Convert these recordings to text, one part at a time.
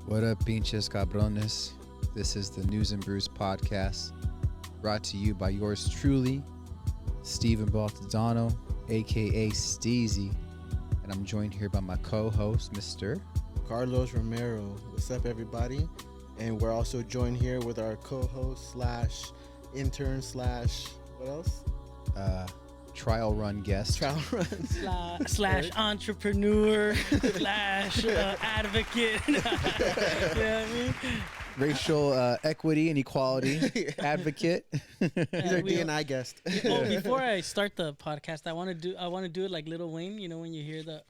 What up, pinches cabrones? This is the News and Brews podcast, brought to you by yours truly, Stephen Baltadano, aka Steezy, and I'm joined here by my co-host, Mr. Carlos Romero. What's up, everybody? And we're also joined here with our co-host slash intern slash what else? Trial run guest. Trial run slash entrepreneur slash advocate. You know what I mean? Racial equity and equality advocate. He's our D&I guest. Oh, before I start the podcast, I want to do it like Lil Wayne. You know when you hear the.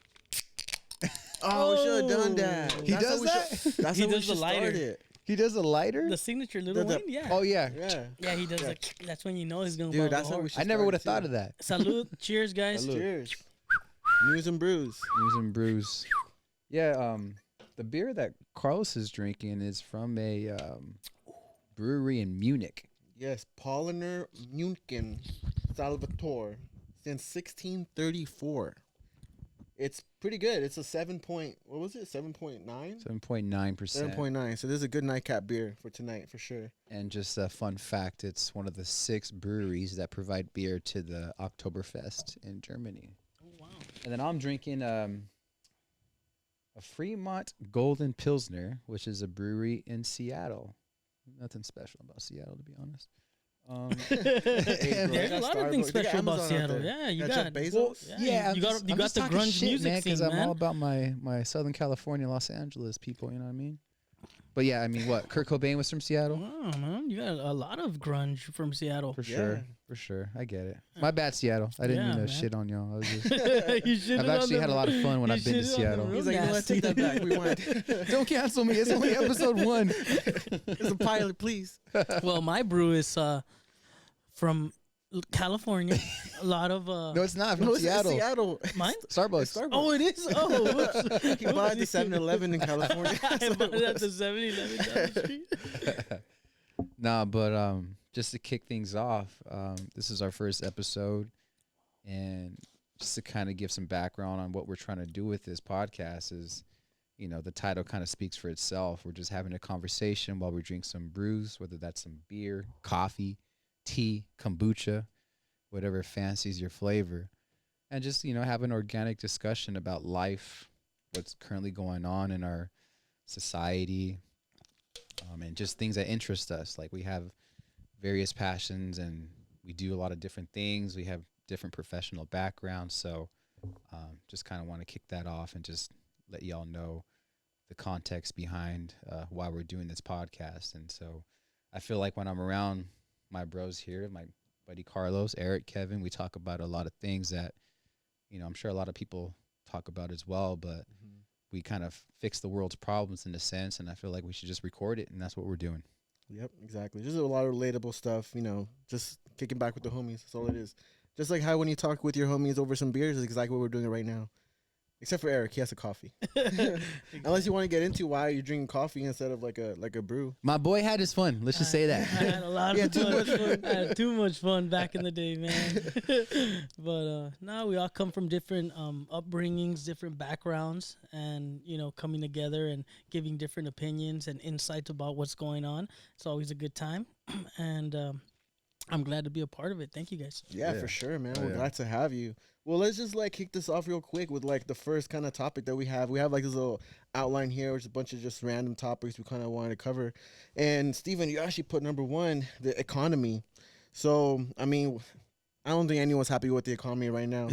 Oh, we should have done that. He does that? That's He how we does should the lighter. start it. He does a lighter? The signature Lil Wayne. Yeah. Oh, yeah. Yeah. He does. Yeah. Like, that's when you know he's gonna. Dude, bump that's the how we horse. should I never start would have it, too. thought of that. Salute. Cheers, guys. Salute. Cheers. News and brews. News and Brews. Yeah, the beer that Carlos is drinking is from a brewery in Munich. Yes, Paulaner München, Salvatore, since 1634. It's pretty good. It's a 7.9? 7.9%. 7.9. So this is a good nightcap beer for tonight, for sure. And just a fun fact, it's one of the 6 breweries that provide beer to the Oktoberfest in Germany. Oh, wow. And then I'm drinking a Fremont Golden Pilsner, which is a brewery in Seattle. Nothing special about Seattle, to be honest. Hey, bro, There's a lot of things special about Seattle. Yeah, you got Jeff Bezos. I'm you got just the talking grunge shit, music man, scene, I'm man. all about my Southern California, Los Angeles people. You know what I mean? But yeah, I mean, what Kurt Cobain was from Seattle. Wow, man, you got a lot of grunge from Seattle. For Yeah. sure. I get it. My bad, Seattle. I didn't Yeah, mean to man. shit on y'all. I was just, You I've actually had a lot of fun when you I've been to shitted on Seattle. them He's real like, you know what? nasty. Take that back. We want Don't cancel me. It's only episode 1. it's a pilot, please. Well, my brew is from California. A lot of No, it's not from No, it's Seattle. Seattle. mine. Starbucks. Starbucks. Oh, it is. Oh, whoops. He bought the 7-Eleven in California. I bought it at the 7-Eleven down the street. Nah, but just to kick things off, this is our first episode, and just to kind of give some background on what we're trying to do with this podcast is, you know, the title kind of speaks for itself. We're just having a conversation while we drink some brews, whether that's some beer, coffee, tea, kombucha, whatever fancies your flavor, and just, you know, have an organic discussion about life, what's currently going on in our society, and just things that interest us. Like, we have various passions and we do a lot of different things. We have different professional backgrounds. So just kind of want to kick that off and just let y'all know the context behind why we're doing this podcast. And so I feel like when I'm around my bros here, my buddy Carlos, Eric, Kevin, we talk about a lot of things that, you know, I'm sure a lot of people talk about as well, but we kind of fix the world's problems in a sense, and I feel like we should just record it, and that's what we're doing. Yep, exactly. Just a lot of relatable stuff, you know, just kicking back with the homies. That's all it is. Just like how when you talk with your homies over some beers is exactly what we're doing right now. Except for Eric, he has a coffee. Unless you want to get into why you're drinking coffee instead of like a brew. My boy had his fun. Let's just say I that. had a lot Yeah, of too fun. much fun. I had too much fun back in the day, man. But now we all come from different upbringings, different backgrounds, and, you know, coming together and giving different opinions and insights about what's going on. It's always a good time, and I'm glad to be a part of it. Thank you, guys. Yeah, Yeah. for sure, man. Oh, We're yeah. glad to have you. Well, let's just like kick this off real quick with like the first kind of topic that we have. We have like this little outline here, which is a bunch of just random topics we kind of wanted to cover. And Steven, you actually put number 1, the economy. So, I mean, I don't think anyone's happy with the economy right now.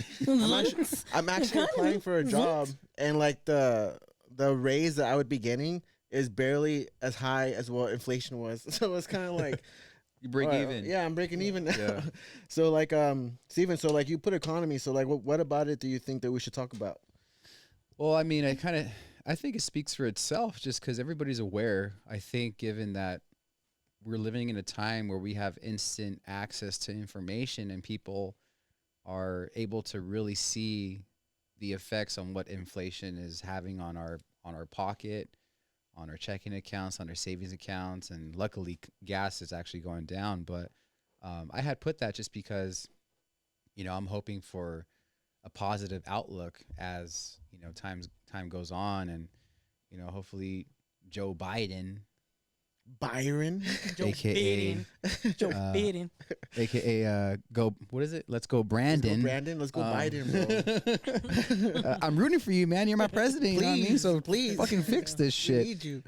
I'm actually applying for a job, and like the raise that I would be getting is barely as high as what inflation was. So it's kind of like You break all right, even. Yeah, I'm breaking even now. Yeah. So like Steven, so like you put economy, so like what about it do you think that we should talk about? Well, I mean, I think it speaks for itself just because everybody's aware. I think given that we're living in a time where we have instant access to information and people are able to really see the effects on what inflation is having on our pocket, on our checking accounts, on our savings accounts, and luckily gas is actually going down. But I had put that just because, you know, I'm hoping for a positive outlook as, you know, time goes on, and, you know, hopefully Joe Biden, Byron. Joe aka Biden. Joe Biden. aka go. What is it? Let's go, Brandon. Let's go Biden, bro. I'm rooting for you, man. You're my president. You know what I mean? So please. fucking fix this We shit. need you.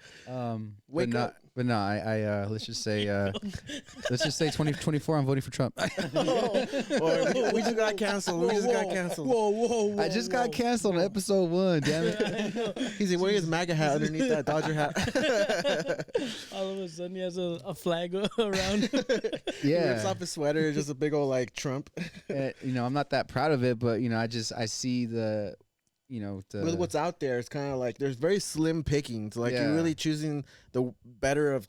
Wake Wake up. But no, I let's just say 2024. I'm voting for Trump. Or we just got canceled. We just got canceled. Whoa. I just got canceled on episode 1. Damn it. He's like, wearing his MAGA hat underneath that Dodger hat. All of a sudden, he has a flag around. He Yeah. rips off his sweater, just a big old like Trump. I'm not that proud of it, but I see the With what's out there, it's kind of like there's very slim pickings. Like Yeah. you're really choosing the better of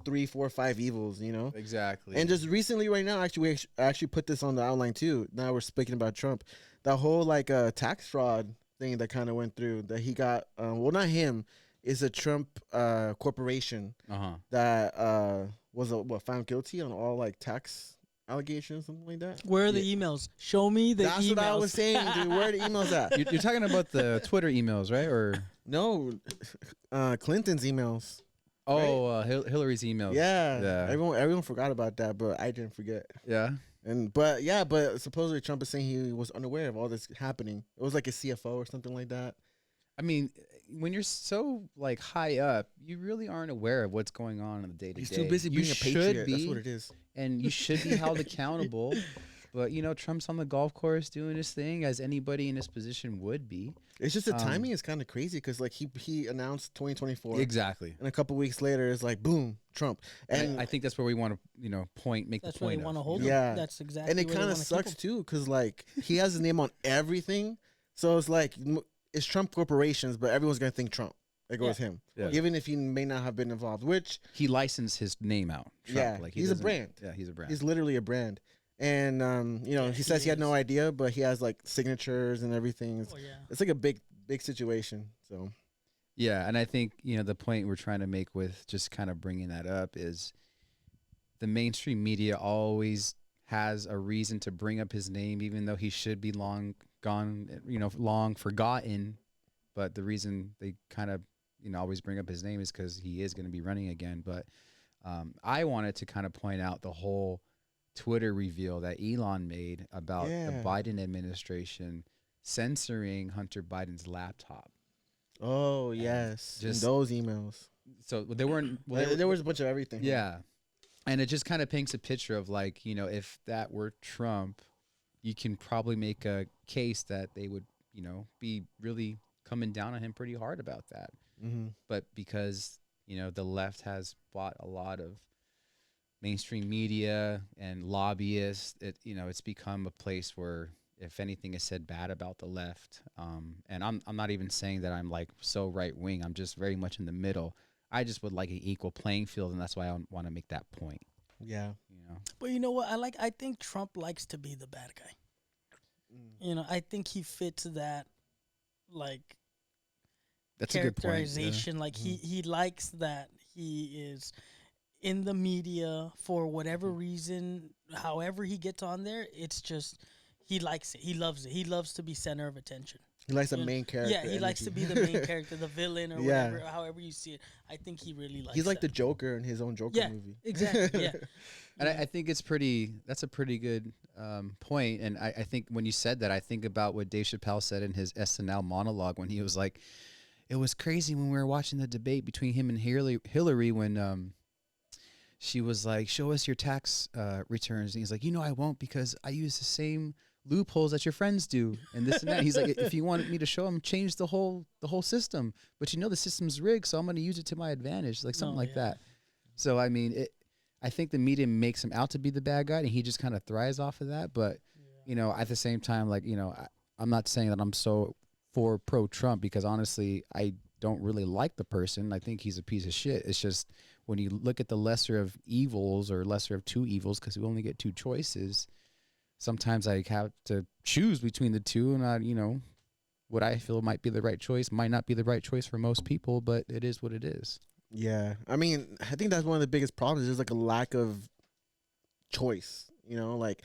3, 4, 5 evils, exactly. And just recently, right now, actually, we actually put this on the outline too. Now we're speaking about Trump, that whole like tax fraud thing that kind of went through. That he got, well, not him, is a Trump corporation that was found guilty on all like tax allegations, something like that. Where are the emails? Show me the emails. That's what I was saying, dude. Where are the emails at? You're talking about the Twitter emails, right? Or No, Clinton's emails. Hillary's emails. Yeah. Everyone forgot about that, but I didn't forget. Yeah. But supposedly Trump is saying he was unaware of all this happening. It was like a CFO or something like that. I mean, when you're so like high up, you really aren't aware of what's going on in the day to day. He's too busy being a patriot. That's what it is. And you should be held accountable. But Trump's on the golf course doing his thing, as anybody in his position would be. It's just the timing is kind of crazy because like he announced 2024 exactly, and a couple weeks later it's like boom, Trump. And I think that's where we want to make the point. That's where they want to hold yeah. him. That's exactly. And it kind of sucks too because like he has his name on everything, so it's like it's Trump corporations, but everyone's gonna think Trump. It goes him, even if he may not have been involved. Which he licensed his name out. Trump. Yeah, like he's a brand. Yeah, he's a brand. He's literally a brand. And he says he had no idea, but he has like signatures and everything. It's like a big situation. So yeah, and I think the point we're trying to make with just kind of bringing that up is the mainstream media always has a reason to bring up his name, even though he should be long gone, long forgotten. But the reason they kind of always bring up his name is because he is going to be running again. But I wanted to kind of point out the whole Twitter reveal that Elon made about the Biden administration censoring Hunter Biden's laptop. Oh, yes. Just those emails. So they weren't. There was a bunch of everything. Yeah. And it just kind of paints a picture of like, if that were Trump, you can probably make a case that they would, be really coming down on him pretty hard about that. Mm-hmm. But because, the left has bought a lot of mainstream media and lobbyists, it's become a place where if anything is said bad about the left, and I'm not even saying that I'm like so right wing, I'm just very much in the middle. I just would like an equal playing field, and that's why I want to make that point. Yeah. But you know what? I think Trump likes to be the bad guy. I think he fits that like that's a good point. Characterization. Yeah. Like he likes that he is in the media for whatever reason, however he gets on there, it's just he likes it. He loves it. He loves to be center of attention. He likes the main character. Yeah, he likes to be the main character, the villain, or whatever, however you see it. I think he really likes. He's like that. the Joker in his own Joker movie. Exactly. Yeah, and I think that's a pretty good point. And I think when you said that, I think about what Dave Chappelle said in his SNL monologue when he was like, "It was crazy when we were watching the debate between him and Hillary when she was like, show us your tax returns," and he's like, I won't because I use the same loopholes that your friends do and this and that. He's like, if you want me to show them, change the whole system, but the system's rigged, so I'm going to use it to my advantage, like something like that. So I mean, I think the media makes him out to be the bad guy, and he just kind of thrives off of that. But at the same time, like I'm not saying that I'm so for pro Trump, because honestly, I don't really like the person. I think he's a piece of shit. It's just when you look at the lesser of evils or lesser of two evils, because we only get two choices, sometimes I have to choose between the two, and what I feel might be the right choice might not be the right choice for most people, but it is what it is. Yeah. I mean, I think that's one of the biggest problems. There's like a lack of choice, like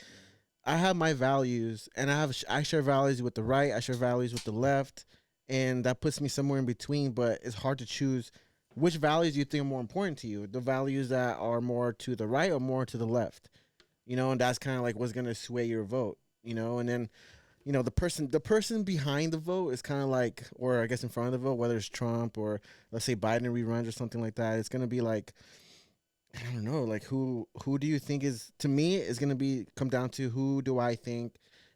I have my values, and I share values with the right, I share values with the left, and that puts me somewhere in between, but it's hard to choose which values do you think are more important to you? The values that are more to the right or more to the left? You know, and that's kind of like what's gonna sway your vote. You know, and then the person behind the vote is kind of like, or I guess in front of the vote, whether it's Trump or let's say Biden reruns or something like that, it's gonna be like, I don't know, like who do you think is, to me is gonna be come down to who do I think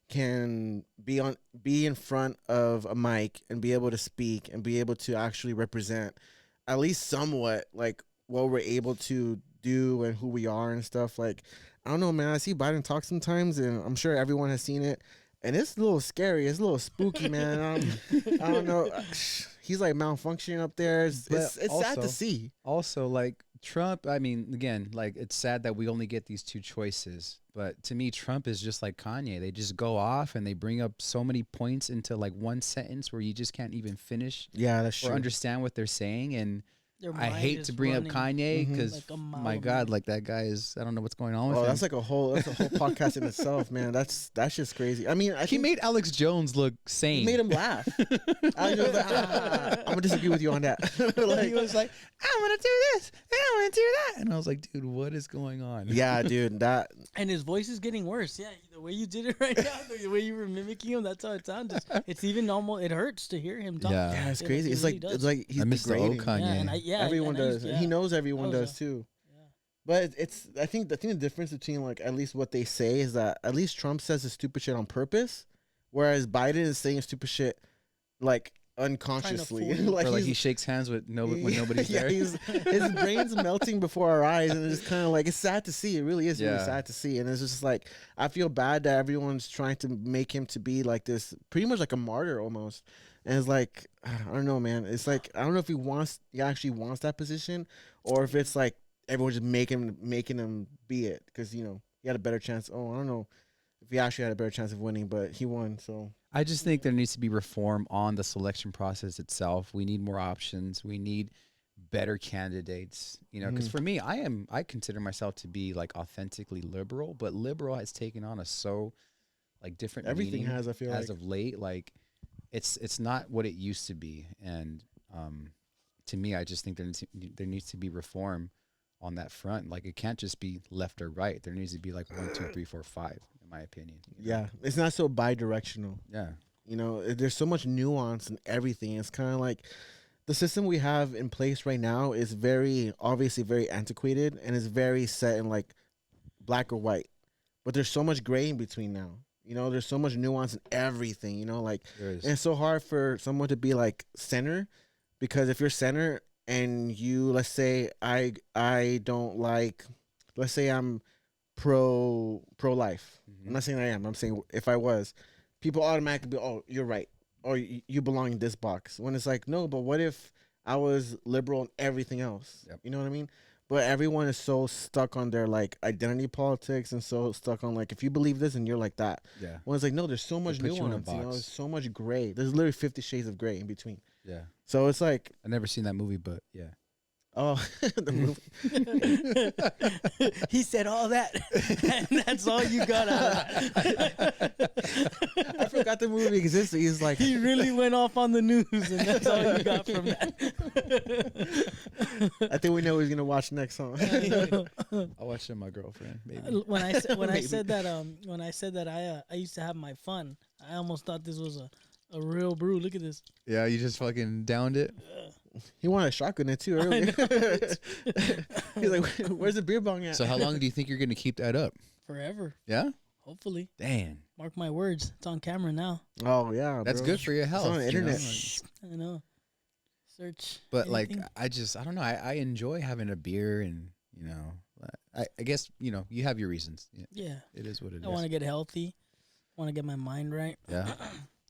can be in front of a mic and be able to speak and be able to actually represent at least somewhat like what we're able to do and who we are and stuff. Like, I don't know, man. I see Biden talk sometimes, and I'm sure everyone has seen it, and it's a little scary. It's a little spooky, man. I don't know. He's like malfunctioning up there. It's sad to see. Also, like Trump, I mean, again, like it's sad that we only get these two choices. But to me, Trump is just like Kanye. They just go off and they bring up so many points into like one sentence where you just can't even finish that's or true. understand what they're saying. And Their I mind hate is to bring up running Kanye because like a mile my a God, minute. like that guy is, I don't know what's going on with Oh, him. that's a whole podcast in itself, man. That's just crazy. I mean, I He think made Alex Jones look sane. he made him laugh. I was like, I'm gonna disagree with you on that. Like, He was like, I'm going to do this and I'm going to do that. And I was like, dude, what is going on? yeah, dude, that And his voice is getting worse. Yeah, the way you did it right now, the way you were mimicking him, that's how it sounded. It's even almost, it hurts to hear him talk. Yeah. yeah, it's It crazy. It's really like does. he's I miss the old degrading. Kanye. Everyone and I does. used- And he knows everyone That was does too. yeah. But I think the difference between like at least what they say is that at least Trump says the stupid shit on purpose, whereas Biden is saying stupid shit like unconsciously. fool you. Or like he's- he shakes hands with when nobody's yeah, there. his brain's melting before our eyes, and it's kind of like, it's sad to see. It really is really Yeah. sad to see, and it's just like I feel bad that everyone's trying to make him to be like this, pretty much like a martyr almost. And it's like, I don't know, man. It's like I don't know if he actually wants that position, or if it's like everyone's just making him be it because he had a better chance. Oh, I don't know if he actually had a better chance of winning, but he won. So I just think there needs to be reform on the selection process itself. We need more options. We need better candidates, because for me, I consider myself to be like authentically liberal, but liberal has taken on a so like different everything meaning has, I feel as like. of late. Like it's not what it used to be. And to me, I just think there needs to be reform on that front. Like it can't just be left or right. There needs to be like 1, 2, 3, 4, 5, in my opinion. Yeah, it's not so bi-directional. Yeah. There's so much nuance in everything. It's kind of like the system we have in place right now is obviously very antiquated and is very set in like black or white. But there's so much gray in between now. There's so much nuance in everything, like, There is. and it's so hard for someone to be like center, because if you're center and you, let's say I don't like, let's say I'm pro life. I'm not saying I am. I'm saying if I was, people automatically be, oh, you're right, or you belong in this box. When it's like, no, but what if I was liberal in everything else? Yep. You know what I mean? But everyone is so stuck on their like identity politics and so stuck on like, if you believe this and you're like that. Yeah. When it's like, no, there's so much put you in a nuance. box. There's so much gray. There's literally 50 shades of gray in between. Yeah. So it's like, I've never seen that movie, but yeah. oh, the movie. He said all that, and that's all you got out of that. I forgot the movie existed. He's like, He really went off on the news, and that's all you got from that. I think we know who he's gonna watch next, huh? I'll watch it with my girlfriend, maybe. When I said Maybe. that I used to have my fun, I almost thought this was a real brew. Look at this. Yeah, you just fucking downed it. He wanted a shotgun it too earlier. He's like, where's the beer bong at? So how long do you think you're going to keep that up? Forever, Yeah? hopefully. Damn. Mark my words. It's on camera now. Oh yeah, That's bro. good for your health. on the you know? internet. I know. Search. But like, anything. I don't know. I enjoy having a beer and, I guess, you have your reasons. Yeah, Yeah. it is what it I is. want to get healthy. Want to get my mind right. Yeah.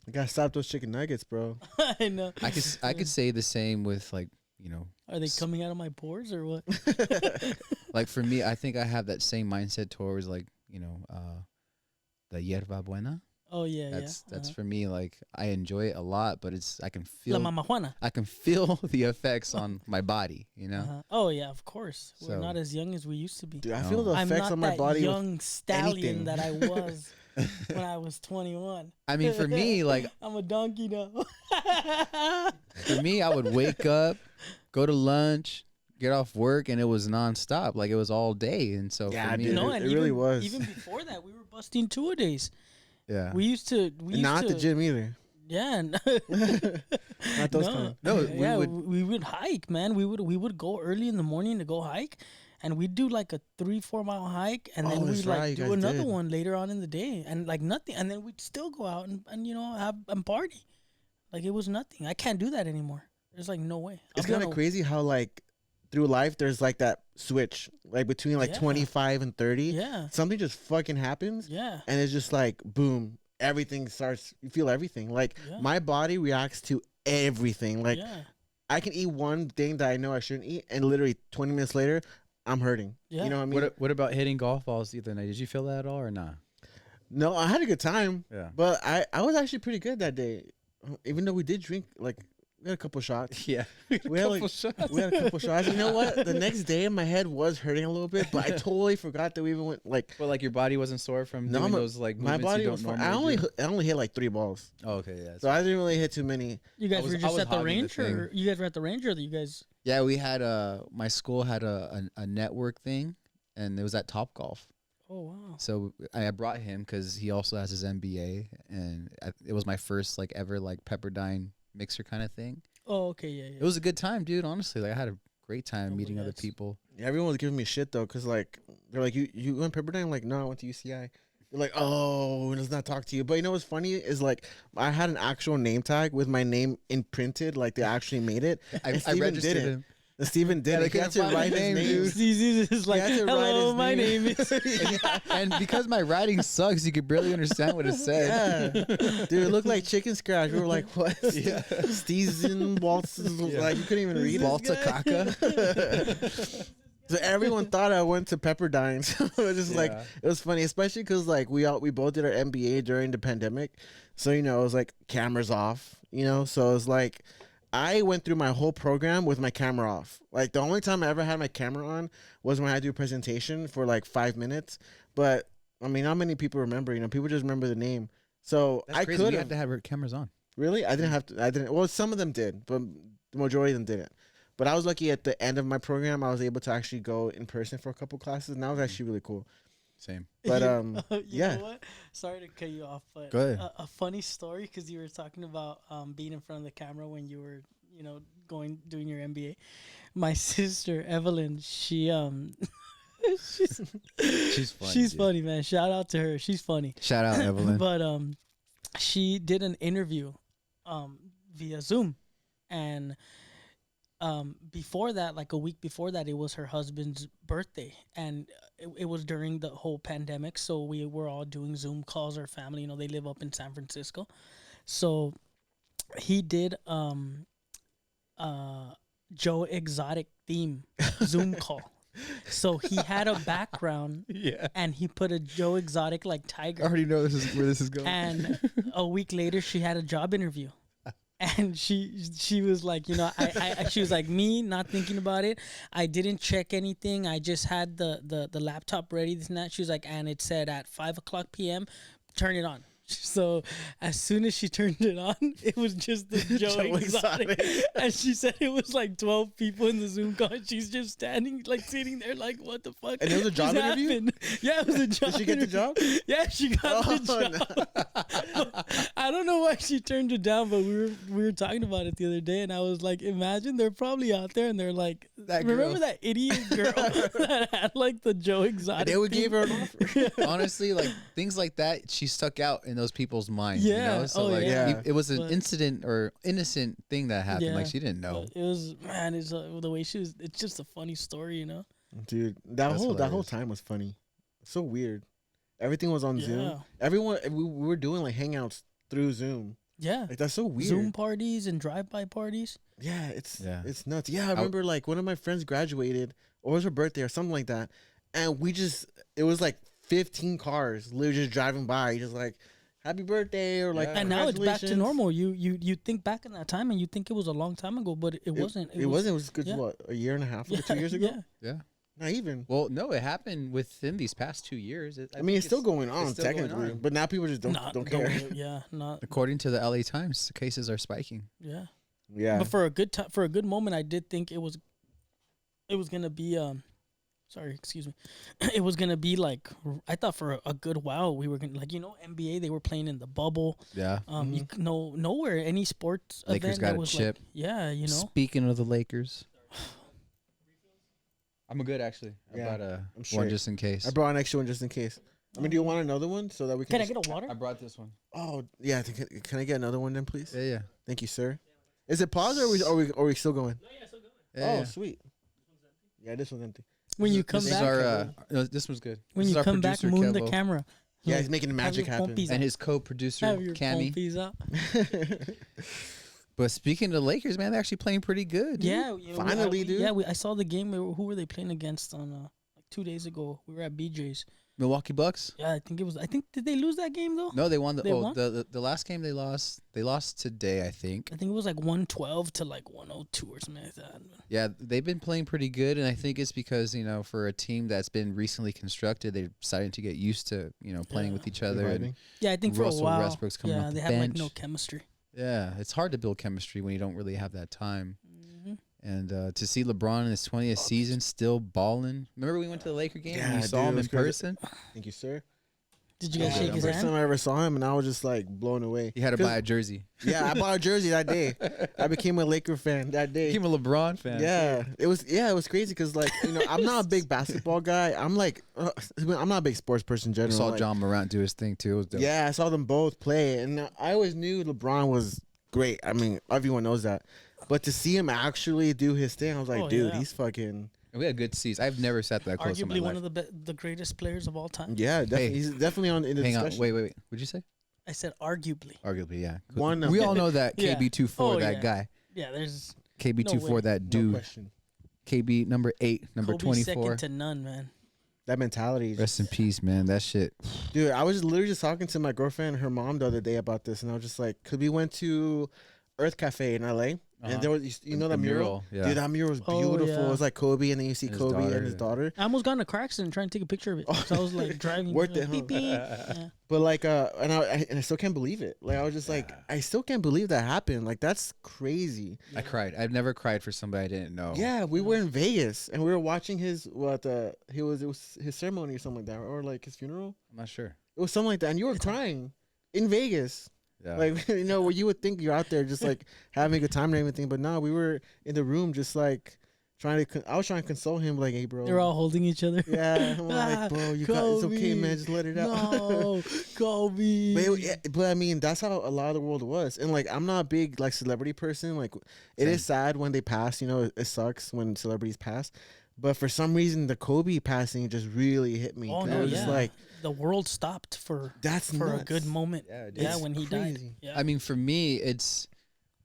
I gotta stop those chicken nuggets, bro. I know. I could say the same with like, Are they coming out of my pores or what? like for me, I think I have that same mindset towards like, the hierba buena. Oh yeah, That's yeah. for me. Like I enjoy it a lot, but I can feel La Mama Juana. I can feel the effects on my body. Oh yeah, of course. We're So- not as young as we used to be. Dude, I No. feel the I'm effects not on my that body. young stallion anything. that I was when I was 21. I mean, for me, like I'm a donkey now. for me, I would wake up, go to lunch, get off work, and it was nonstop. Like it was all day. And so Yeah, for me, dude, No, it and really was. Even before that, we were busting 2-a-days. yeah. We used to. And not at the gym either. Yeah. Not those kind. No, we would hike, man. We would go early in the morning to go hike, and we'd do like a 3-4 mile hike, and then that's we'd right, like you do guys another did. one later on in the day, and like nothing, and then we'd still go out and have and party, like it was nothing. I can't do that anymore. There's like no way. It's kind of crazy how like through life there's like that switch like between like Yeah. 25 and 30. Yeah. Something just fucking happens. Yeah. And it's just like boom, everything starts. You feel everything. Like Yeah. my body reacts to everything. Like yeah. I can eat one thing that I know I shouldn't eat, and literally 20 minutes later, I'm hurting. Yeah. You know what I mean? what about hitting golf balls the other night? Did you feel that at all or not? No, I had a good time. Yeah. But I was actually pretty good that day, even though we did drink. Like we had a couple shots. Yeah. We had, like, we had a couple shots. You know what? The next day, my head was hurting a little bit, but I totally forgot that we even went like. But like your body wasn't sore from No, doing my- those like My movements body you was don't fine. normally do? I only hit like 3 balls, Oh, okay, yeah. so I didn't really hit too many. You guys I were was just at the hogging the range, or you guys were at the range, or you guys? Yeah, we had my school had a network thing, and it was at Top Golf. Oh wow. So I brought him because he also has his MBA, and it was my first like ever like Pepperdine mixer kind of thing. Oh okay, yeah, yeah. It was a good time, dude. Honestly, like I had a great time Oh, meeting other yes. people. Yeah, everyone was giving me shit though, cause like they're like, you went Pepperdine? I'm like, no, I went to UCI. They're like, oh, let's not talk to you. But you know what's funny is like I had an actual name tag with my name imprinted, like they actually made it. I And Steven registered did it. him. And Steven did Yeah, it. they He had couldn't to find write my his name, name. dude. He's just like, had to write hello, his my name." name is. And because my writing sucks, you could barely understand what it said. Yeah, dude, it looked like chicken scratch. We were like, what? Yeah. Steven Waltz's, Yeah. like you couldn't even read it. Volta Caca. So everyone thought I went to Pepperdine. So it was just like Yeah. it was funny, especially because like we both did our MBA during the pandemic, so you know it was like cameras off, you know. So it was like I went through my whole program with my camera off. Like the only time I ever had my camera on was when I had to do a presentation for like 5 minutes. But I mean, not many people remember. You know, people just remember the name. So That's I crazy. could We have had to have our cameras on. really. I didn't have to. I didn't. Well, some of them did, but the majority of them didn't. But I was lucky at the end of my program, I was able to actually go in person for a couple classes, and that was actually really cool. Same. But You yeah. know what? Sorry to cut you off, but Go ahead. a funny story because you were talking about being in front of the camera when you were, doing your MBA. My sister Evelyn, she's She's funny. she's dude. funny, man. Shout out to her. She's funny. Shout out Evelyn. But she did an interview via Zoom, and before that, like a week before that, it was her husband's birthday, and it was during the whole pandemic, so we were all doing Zoom calls. Our family, they live up in San Francisco, so he did Joe Exotic theme Zoom call. So he had a background, Yeah. and he put a Joe Exotic like I tiger. already know where this is going. And a week later, she had a job interview, and she was like, she was like, me not thinking about it. I didn't check anything. I just had the laptop ready. This and that. She was like, and it said at 5:00 p.m. turn it on. So as soon as she turned it on, it was just the Joe Exotic. And she said it was like 12 people in the Zoom call. And she's just standing, like sitting there, like, what the fuck? And it was a job just interview? happened? Yeah, it was a job. Did she get the job? Yeah, she got the Oh, job. I don't know why she turned it down, but we were talking about it the other day, and I was like, imagine they're probably out there and they're like, That remember girl. that idiot girl that had like the Joe Exotic? They would thing? give her an offer. Honestly, like things like that, she stuck out in those people's minds. Yeah. You know? So Oh, like yeah. it was an But- incident or innocent thing that happened. Yeah. Like she didn't know. But it was, man, it's the way she was. It's just a funny story, Dude, That's that whole hilarious. time was funny. So weird. Everything was on Yeah. Zoom. Everyone we were doing like hangouts through Zoom. Yeah. Like that's so weird. Zoom parties and drive-by parties. Yeah, it's Yeah. it's nuts. Yeah, I remember like one of my friends graduated, or it was her birthday or something like that, and it was like 15 cars literally just driving by, just like happy birthday or like Yeah. And now it's back to congratulations. normal. You think back in that time and you think it was a long time ago, but it wasn't. It wasn't. It was good. yeah. What, a year and a half ago, 2 years ago? Yeah. Yeah. Not even. Well, no, it happened within these past 2 years. I mean, it's still going on still going technically, on. but now people just don't care. Yeah, not. According to the LA Times, the cases are spiking. Yeah. Yeah. But for a good moment, I did think it was gonna be sorry, excuse me. It was gonna be like I thought for a good while we were gonna NBA they were playing in the bubble. Yeah. You nowhere any sports Lakers event got that a was chip. like you know. Speaking of the Lakers, I'm good actually. I Yeah, brought I'm one straight. just in case. I brought an extra one just in case. I mean, do you want another one so that we can? Can I get a water? I brought this one. Oh yeah. Can I get another one then, please? Yeah, yeah. Thank you, sir. Is it paused or are we still going? Yeah, Oh, yeah. sweet. Yeah, this one's empty. When you come This back, is our. No, this one's good. when This is you our come back, producer, moon the Kevo, camera. Yeah, he's making the Have magic your happen. pompies and out. his co-producer Have your Cammy. pompies out. But speaking of the Lakers, man, they're actually playing pretty good. Dude. Yeah, Finally, dude. Yeah, I saw the game. Who were they playing against on like 2 days ago? We were at BJ's. Milwaukee Bucks. Yeah, I think did they lose that game though? No, they won. They won? The last game they lost. They lost today, I think. I think it was like 112 to like 102 or something like that. Yeah, they've been playing pretty good, and I think it's because for a team that's been recently constructed, they're starting to get used to playing with each other. And Yeah, I think for Russell a while. Westbrook's coming off they the have like bench. no chemistry. Yeah, it's hard to build chemistry when you don't really have that time. Mm-hmm. And to see LeBron in his 20th season still balling. Remember we went to the Laker game and Yeah, you saw dude, him it in was crazy. person? Thank you, sir. Did you guys shake his First hand? time I ever saw him, and I was just like blown away. He had to 'Cause- buy a jersey. Yeah, I bought a jersey that day. I became a Laker fan that day. Became a LeBron fan. Yeah, it was crazy because like I'm not a big basketball guy. I'm like I'm not a big sports person in I general. saw like, John Morant do his thing too. It was dope. Yeah, I saw them both play, and I always knew LeBron was great. I mean, everyone knows that. But to see him actually do his thing, I was like, dude, yeah. he's fucking. And we had good seats. I've never sat that close in my Arguably life. one of the greatest players of all time. Yeah, definitely. Hey. He's definitely in the Hang on. discussion. Wait. What'd you say? I said arguably. Arguably, yeah. One of we them. all know that Yeah. KB24, Oh, that yeah. guy. Yeah, there's KB24, way. that No dude. question. KB number 8, number Kobe's 24. second to none, man. That mentality. is Rest in peace, man. That shit. Dude, I was literally just talking to my girlfriend and her mom the other day about this, and I was just like, because we went to Earth Cafe in LA, and there was you know that mural? Yeah. Dude, that mural was Oh, beautiful. yeah. It was like Kobe, and then you see And his Kobe daughter, and his yeah. daughter. I almost got in a car accident trying to take a picture of it. So I was like driving. Worth like, it, huh? beep, beep. Yeah. But like, and I still can't believe it. Like, I was just like, I still can't believe that happened. Like, that's crazy. I cried. I've never cried for somebody I didn't know. Yeah, we were in Vegas, and we were watching his it was his ceremony or something like that, or like his funeral. I'm not sure. It was something like that, and you were crying in Vegas. Yeah. Like, where you would think you're out there just like having a good time and everything, but no, we were in the room just like I was trying to console him, like, hey, bro. They're all holding each other. Yeah, I'm like, bro, it's okay, man, just let it out. No, Kobe. But I mean, that's how a lot of the world was, and like, I'm not a big like celebrity person. Like, it is sad when they pass. It sucks when celebrities pass. But for some reason, the Kobe passing just really hit me. Oh 'Cause no, I was yeah. just like, the world stopped for that's a nuts. good moment. Yeah, it Yeah, is. when he Crazy. died. Yeah. I mean, for me, it's,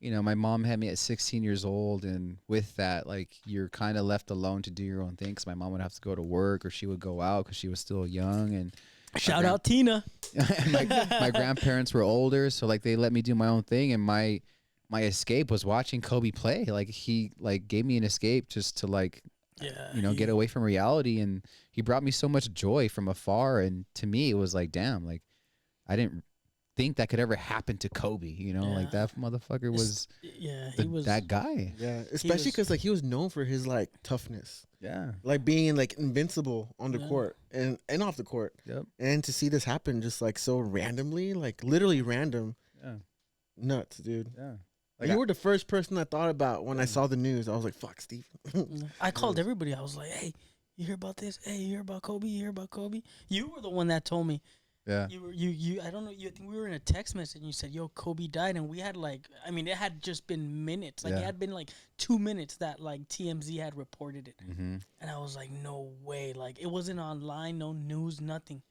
my mom had me at 16 years old. And with that, like, you're kind of left alone to do your own thing. 'Cause my mom would have to go to work or she would go out because she was still young. And Shout out Tina. my grandparents were older. So, like, they let me do my own thing. And my escape was watching Kobe play. Like, he, like, gave me an escape just to, like, Yeah. get away from reality. And he brought me so much joy from afar. And to me, it was like, damn, like, I didn't think that could ever happen to Kobe. Like, that motherfucker was Yeah, he was that guy. Yeah, especially because like he was known for his like toughness, Yeah. like being like invincible on the Yeah. court and off the court. Yep. And to see this happen just like so randomly, like literally random, Yeah. nuts, dude. Yeah. You were the first person I thought about when I saw the news. I was like, "Fuck, Steve." I called everybody. I was like, "Hey, you hear about this? Hey, you hear about Kobe? You hear about Kobe?" You were the one that told me. Yeah. You. I don't know. I think we were in a text message, and you said, "Yo, Kobe died," and we had like, I mean, it had just been minutes. Like, Yeah. it had been like 2 minutes that like TMZ had reported it, Mm-hmm. and I was like, "No way!" Like, it wasn't online, no news, nothing.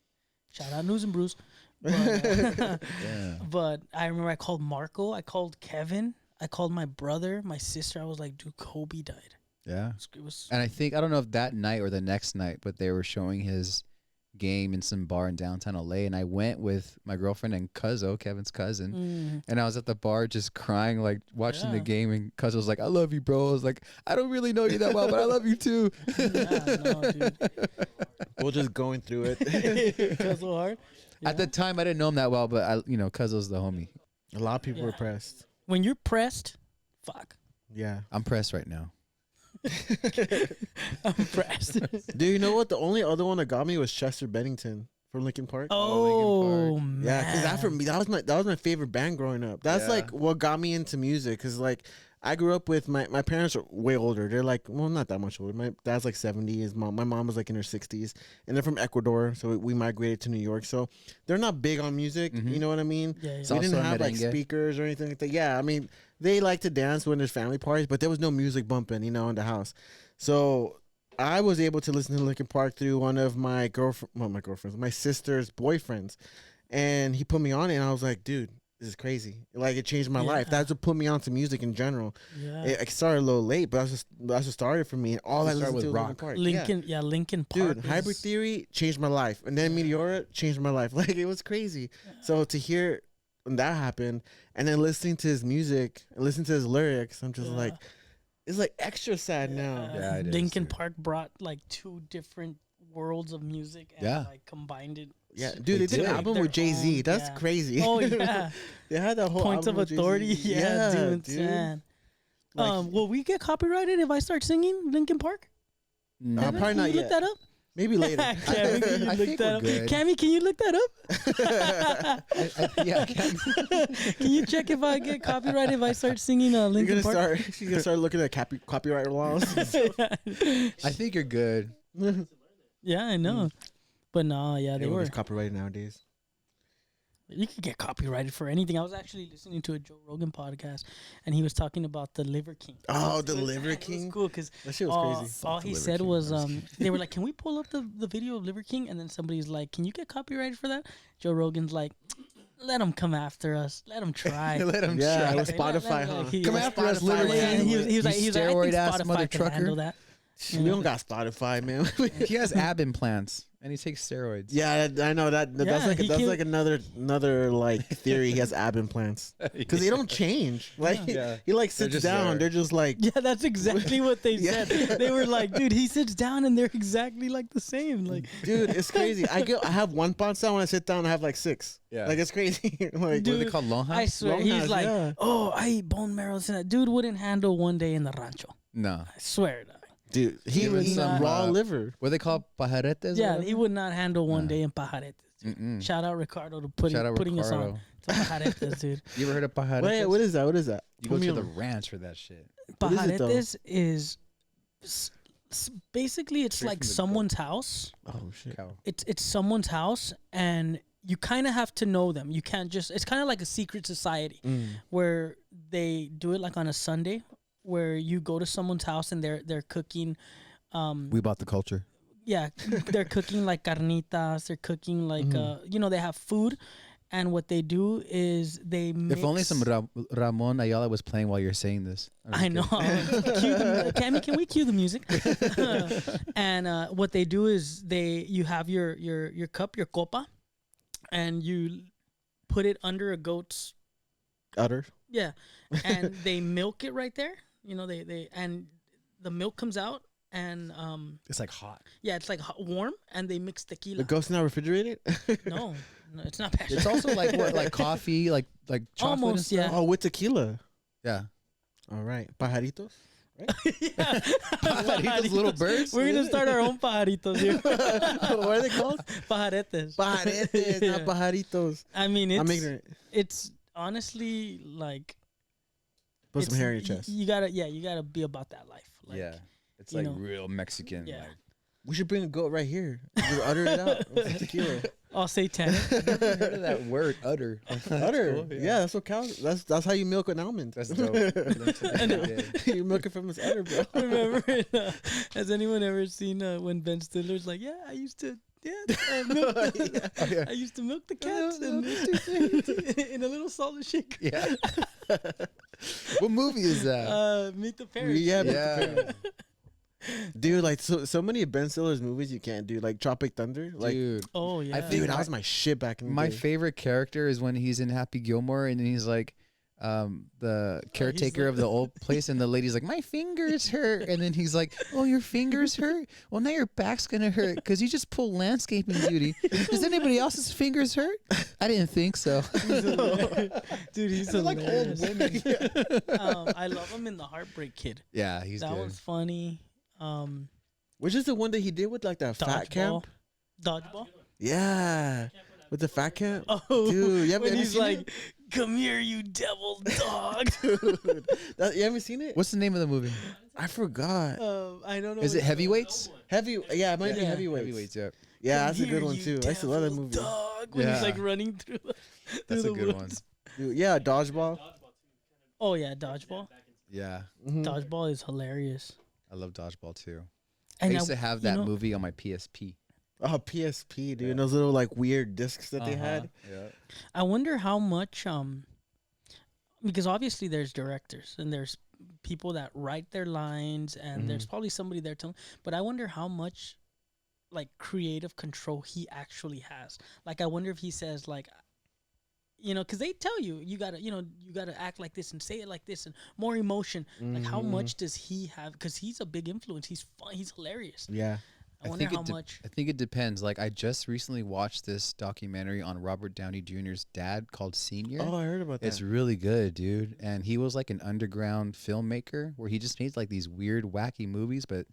Shout out News and Brews. But, Yeah. but I remember I called Marco, I called Kevin, I called my brother, my sister. I was like, "Dude, Kobe died." Yeah. It was And I don't know if that night or the next night, but they were showing his game in some bar in downtown LA. And I went with my girlfriend and Cuzzo, Kevin's cousin. And I was at the bar just crying, like watching the Yeah. game. And Cuzzo was like, "I love you, bro." I was like, "I don't really know you that well, but I love you too." yeah, no, dude. We're just going through it. Cuzzo hard. At the time, I didn't know him that well, but Cuzzo's the homie. A lot of people were Yeah. pressed. When you're pressed Fuck. Yeah. I'm pressed right now. I'm impressed. Dude, you know what? The only other one that got me was Chester Bennington from Linkin Park. Oh, man. Yeah, because that for me, that was my favorite band growing up. That's Yeah. like what got me into music. Because like I grew up with my parents are way older. They're like, well, not that much older. My dad's like 70. My mom was like in her 60s, and they're from Ecuador. So we migrated to New York. So they're not big on music. Mhm. You know what I mean? Yeah, yeah. It's We didn't also a have like merengue. speakers or anything like that. Yeah, I mean, they like to dance when there's family parties, but there was no music bumping, you know, in the house. So I was able to listen to Linkin Park through one of my girlfriends, my sister's boyfriends, and he put me on it, and I was like, dude, this is crazy. Like, it changed my life. Yeah. That's what put me onto music in general. Yeah. It started a little late, but that's what started for me. And all You I started listened to with was Linkin rock. Park. Linkin Park. Dude, Hybrid Theory changed my life, and then Meteora changed my life. Like, it was crazy. So to hear when that happened, and then listening to his music and listening to his lyrics, I'm just Yeah. like, it's like extra sad now. Yeah, it is, Linkin dude. Park brought like two different worlds of music and Yeah. like combined it. Yeah, to dude, they did an make album their with Jay-Z. own, That's yeah. crazy. Oh yeah, They had that whole Points of album with Authority. Jay-Z. Yeah, dude. Man. Like, Will we get copyrighted if I start singing Linkin Park? No. Evan, probably can not you yet. look that up? maybe later. Cammy, can you I look think that we're up? good. Cammy, can you look that up? Yeah, Can you check if I get copyrighted if I start singing You're Linkin gonna Park? start. You're gonna start looking at copyright laws. I think you're good. Yeah, I know. But no, yeah, they Everyone were. gets copyrighted nowadays. You could get copyrighted for anything. I was actually listening to a Joe Rogan podcast, and he was talking about the Liver King. Oh, the It was- Liver man, it was King. cool because That shit was crazy. all The he Liver said King, was that was they were like, "Can we pull up the video of Liver King?" And then somebody's like, "Can you get copyrighted for that?" Joe Rogan's like, "Let him come after us. Let him try." Let him Yeah, try. it was Spotify, huh? He Come was after us, Spotify Liver was Yeah, King. he was You like, I think steroid-ass Spotify mother can trucker. handle that. We don't got Spotify, man. He has ab implants and he takes steroids. Yeah, I know that. Yeah, That's he killed- like another like theory. He has ab implants because they don't change. Like Yeah. he like They're sits just down. there. They're just like Yeah, that's exactly what they Yeah. said. They were like, "Dude, he sits down and they're exactly like the same." Like, dude, it's crazy. I have one panza when I sit down. I have like 6. Yeah. Like it's crazy. Like What are they Dude, called? Longhas? I swear, Long he's ass, like, yeah. "Oh, I eat bone marrow." And that dude wouldn't handle one day in the rancho. Oh, No. I swear. Dog. dude, he Give it eats some, raw uh, liver. What are they called? Pajaretes? Yeah, he would not handle one Nah. day in pajaretes. Mm-mm. Shout out Ricardo to Shout out putting us Ricardo. on to pajaretes, dude. You ever heard of pajaretes? Wait, what is that? What is that? You Put go me to the on. ranch for that shit. What is it, though? Pajaretes is basically it's Straight like from the goat. someone's house. Oh shit. Cow. It's someone's house, and you kind of have to know them. You can't just. It's kind of like a secret society where they do it like on a Sunday, where you go to someone's house and they're cooking. We bought the culture. Yeah, they're cooking like carnitas. They're cooking like they have food, and what they do is they mix. If only some Ramon Ayala was playing while you're saying this. I know. Cammy, can we cue the music? And what they do is you have your cup, your copa, and you put it under a goat's. Udder. Yeah, and they milk it right there. You know, they and the milk comes out. And It's like hot. yeah, it's like warm, and they mix tequila. The ghost's not refrigerated. No, it's not passion. It's also like what, like coffee, like chocolate and Almost, stuff? yeah. Oh, with tequila. Yeah. All right, pajaritos. Yeah. Those little birds? We're gonna start our own pajaritos here. What are they called? Pajaretes. Pajaretes, Yeah. not pajaritos. I mean, I'm ignorant. it's honestly like Put some it's- hair in your chest. You gotta be about that life. Like, Yeah. It's you like know. real Mexican. Yeah. Like, We should bring a goat right here. Just utter it out with some tequila. all satanic. never heard of that word, udder. Utter. cool, Yeah, that's what cows. That's how you milk an almond. That's dope. You milk it from its udder, bro. Remember? Has anyone ever seen when Ben Stiller's like, "Yeah, I used to." Yeah, milk I used to milk the cats and in a little salt shaker. Yeah. What movie is that? Meet the Parents. Yeah, Yeah. dude. Like so many Ben Stiller's movies you can't do. Like Tropic Thunder. Like, Dude. Oh yeah. I think dude, that was my shit back in the My day. favorite character is when he's in Happy Gilmore and then he's like, the caretaker of the old place, and the lady's like, my fingers hurt, and then he's like, oh, your fingers hurt? Well, now your back's gonna hurt because you just pulled landscaping duty. Does anybody else's fingers hurt? I didn't think so. Dude, he's like old women. I love him in The Heartbreak Kid. Yeah, he's that good. one's funny. Which is the one that he did with like that fat camp? Dodgeball. Yeah, with the fat camp. Oh, dude, you when haven't he's seen like, it? "Come here, you devil dog." Dude, you haven't seen it? What's the name of the movie? I forgot. I don't know. Is it Heavyweights? Yeah, it might be Yeah. Heavyweights. Yeah. Yeah, Come that's a good here, one you too. I used to love that devil movie. Dog, when he's Yeah. like running through. That's through a the good one. woods. Dude, yeah, dodgeball. Oh yeah, dodgeball. Yeah, Mhm. Dodgeball is hilarious. I love Dodgeball too. And I used to have that you know, movie on my PSP. Oh, PSP, dude. Yeah. And those little like weird discs that they had. Yeah. I wonder how much because obviously there's directors and there's people that write their lines and there's probably somebody there telling, but I wonder how much like creative control he actually has. Like I wonder if he says like, you know, because they tell you gotta act like this and say it like this and more emotion. Like how much does he have? Because he's a big influence. He's fun. He's hilarious. Yeah. I wonder how much. I think it depends. Like I just recently watched this documentary on Robert Downey Jr.'s dad called Senior. Oh, I heard about that. It's really good, dude. And he was like an underground filmmaker where he just made like these weird, wacky movies, but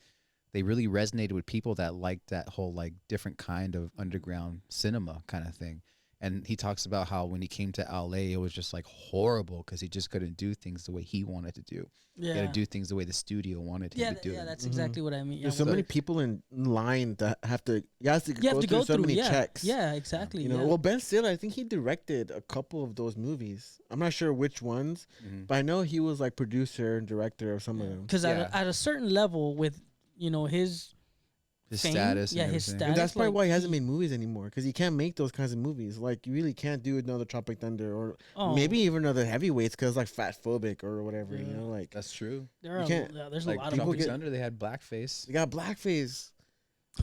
they really resonated with people that liked that whole like different kind of underground cinema kind of thing. And he talks about how when he came to LA, it was just like horrible because he just couldn't do things the way he wanted to do. Yeah. He had to do things the way the studio wanted him to do Yeah, them. that's exactly what I mean. There's Yeah, so well, many people in line that have to. You have to, you have to go so through many yeah. checks. Yeah, exactly. You know, yeah. well, Ben Stiller, I think he directed a couple of those movies. I'm not sure which ones, but I know he was like producer and director of some of them. Because Yeah. at a certain level, with his fame, status. yeah, and his everything. status. And that's probably like, why he hasn't made movies anymore, because he can't make those kinds of movies. Like, you really can't do another Tropic Thunder or Oh. maybe even another Heavyweights because like fat phobic or whatever. You Yeah. know, like That's true. There you are can't- there's Like a lot people of Tropic get- Thunder, they had blackface. they got blackface.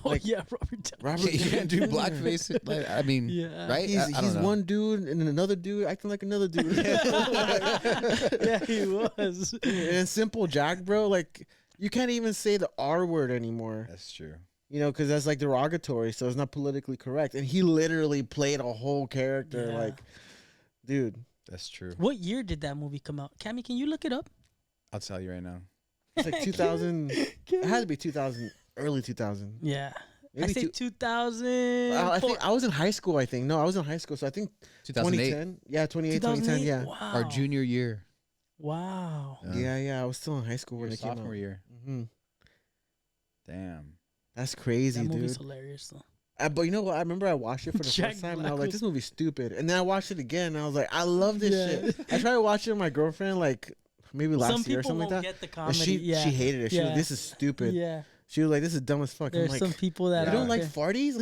Oh like- yeah, Robert Downey. Robert You can't do Downey Jr. blackface. Like, I mean, Yeah. right? He's, I don't he's know. one dude and another dude acting like another dude. Yeah, he was. And Simple Jack, bro, like you can't even say the R word anymore. That's true. You know, because that's like derogatory, so it's not politically correct. And he literally played a whole character, Yeah. like, dude. That's true. What year did that movie come out? Cammy, can you look it up? I'll tell you right now. It's like 2000. It had to be 2000, early 2000. Yeah. I Maybe say two- 2000. I think I was in high school. I think no, I was in high school, so I think 2008, 2010. Yeah, 2010. Yeah, Wow. our junior year. Wow. yeah. I was still in high school when Your it came out. sophomore year. hmm Damn. That's crazy, That movie's dude. hilarious though. But you know what? I remember I watched it for the Jack first time, and I Black was like, was- "This movie's stupid." And then I watched it again, and I was like, "I love this Yeah. shit." I tried to watch it with my girlfriend, like maybe last Some year or people something won't like that. get the And comedy. she hated it. She was Yeah. like, "This is stupid." Yeah. She was like, "This is dumb as fuck." There's I'm like, some people that "You don't are- like farties?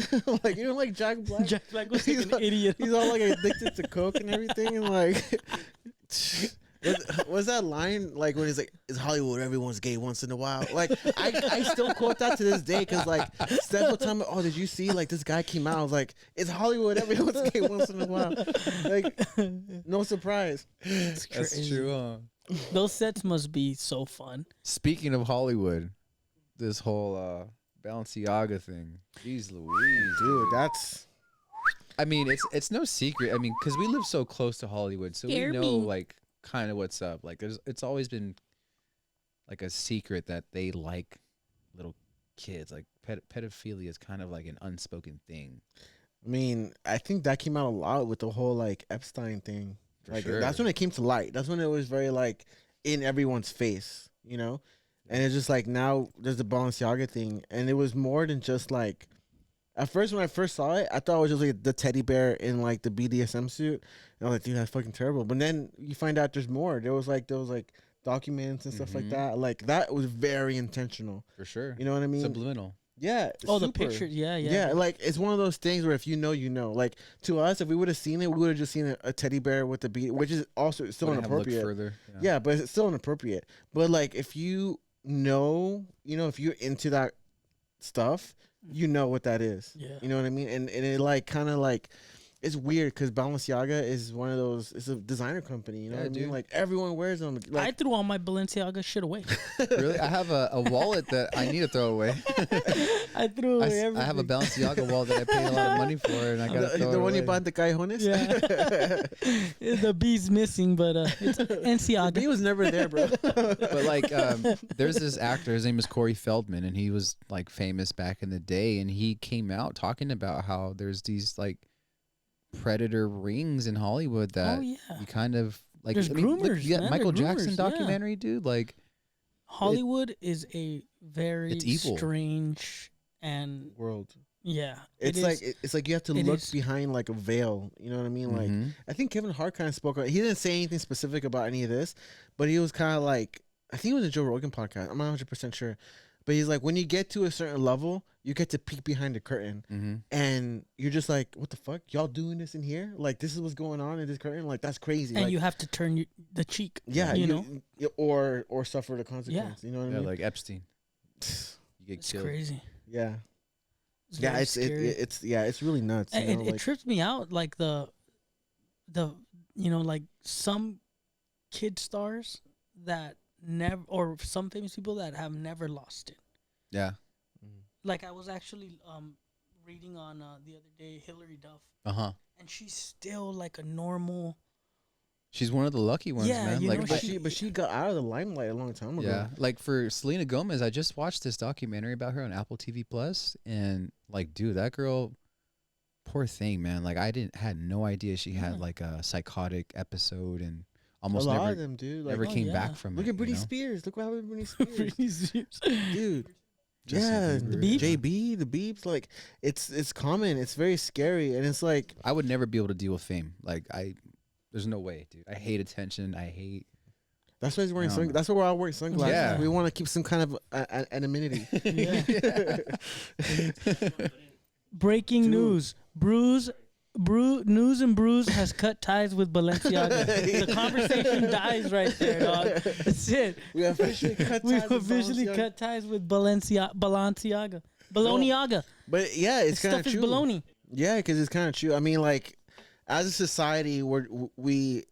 Like you don't like Jack Black?" Jack Black was like He's an like- idiot. He's all like addicted to coke and everything, and like, what's that line like when he's like, "Is Hollywood everyone's gay once in a while?" Like, I still quote that to this day because like Steph will tell me, "Oh, did you see like this guy came out?" I was like, "It's Hollywood everyone's gay once in a while." Like, no surprise. It's That's crazy. true. Huh? Those sets must be so fun. Speaking of Hollywood, this whole Balenciaga thing. Jeez Louise, Dude, that's I mean, it's no secret. I mean, because we live so close to Hollywood, so Scare we know me. like kind of what's up. Like, it's always been like a secret that they like little kids. Like, pedophilia is kind of like an unspoken thing. I mean, I think that came out a lot with the whole like Epstein thing. For Like sure. that's when it came to light. That's when it was very like in everyone's face, you know? And it's just like now there's the Balenciaga thing, and it was more than just like at first when I first saw it, I thought it was just like the teddy bear in like the BDSM suit. And I was like, dude, that's fucking terrible. But then you find out there's more. There was like documents and stuff like Mhm. that. Like that was very intentional. For sure. You know what I mean? Subliminal. Yeah. Oh, the super. picture. Yeah, yeah. Yeah, like it's one of those things where if you know, you know. Like to us, if we would have seen it, we would have just seen a teddy bear with the beat, which is also still Wouldn't have looked inappropriate. further. Yeah, but it's still inappropriate. But like if you know, if you're into that stuff, you know what that is. Yeah. You know what I mean? And it like kind of like it's weird because Balenciaga is one of those. It's a designer company. You know what I mean? dude. Like everyone wears them. I Like, threw all my Balenciaga shit away. Really, I have a wallet that I need to throw away. I threw away everything. I have a Balenciaga wallet that I paid a lot of money for, and I gotta throw the it one away. you bought the cajones. Yeah. The B's missing, but it's Balenciaga. He was never there, bro. But like, there's this actor. His name is Corey Feldman, and he was like famous back in the day. And he came out talking about how there's these like predator rings in Hollywood that Oh yeah. you kind of like. There's groomers, yeah, man. Michael They're Jackson groomers, yeah. documentary, dude. Like, Hollywood is a very It's evil. strange and World. yeah. It's it like is- it's like you have to it look is. behind like a veil. You know what I mean? Like mhm. I think Kevin Hart kind of spoke. He didn't say anything specific about any of this, but he was kind of like, I think it was a Joe Rogan podcast. I'm not 100% sure, but he's like, when you get to a certain level, you get to peek behind the curtain, Mhm. and you're just like, what the fuck, y'all doing this in here? Like this is what's going on in this curtain. Like that's crazy. and like, you have to turn the cheek. yeah, you know? or suffer the consequence. You know what I Yeah, mean? like Epstein. You get It's killed. crazy. yeah, It's yeah. very It's scary. it's really nuts. And You know, it like, trips me out, like the like some kid stars that never, or some famous people that have never lost it. Yeah. Like I was actually reading on the other day Hillary Duff, and she's still like a normal. She's one of the lucky ones, Yeah, man. you Like, know, but she got out of the limelight a long time ago. yeah, like for Selena Gomez, I just watched this documentary about her on Apple TV Plus, and like, dude, that girl, poor thing, man. Like, I had no idea she had Yeah. like a psychotic episode, and A almost lot never of them, dude. Like, never Oh, came yeah. back from look it. at Britney you know? Spears. Look what happened to Britney Spears, Britney Spears. dude. Justin Yeah, Bieber. The Biebs? JB, the Beeps. Like, it's common. It's very scary, and it's like, I would never be able to deal with fame. Like, there's no way, dude. I hate attention. I hate. that's why he's wearing I don't know. That's why we're all wearing sunglasses. Yeah. We want to keep some kind of anonymity. Breaking Dude. news: News and Brews has cut ties with Balenciaga. The conversation dies right there, dog. That's it. We officially cut. We ties with officially Balenciaga. cut ties with Balenciaga. Balenciaga. But yeah, it's This kind of stuff is true. baloney. Yeah, because it's kind of true. I mean, like, as a society, we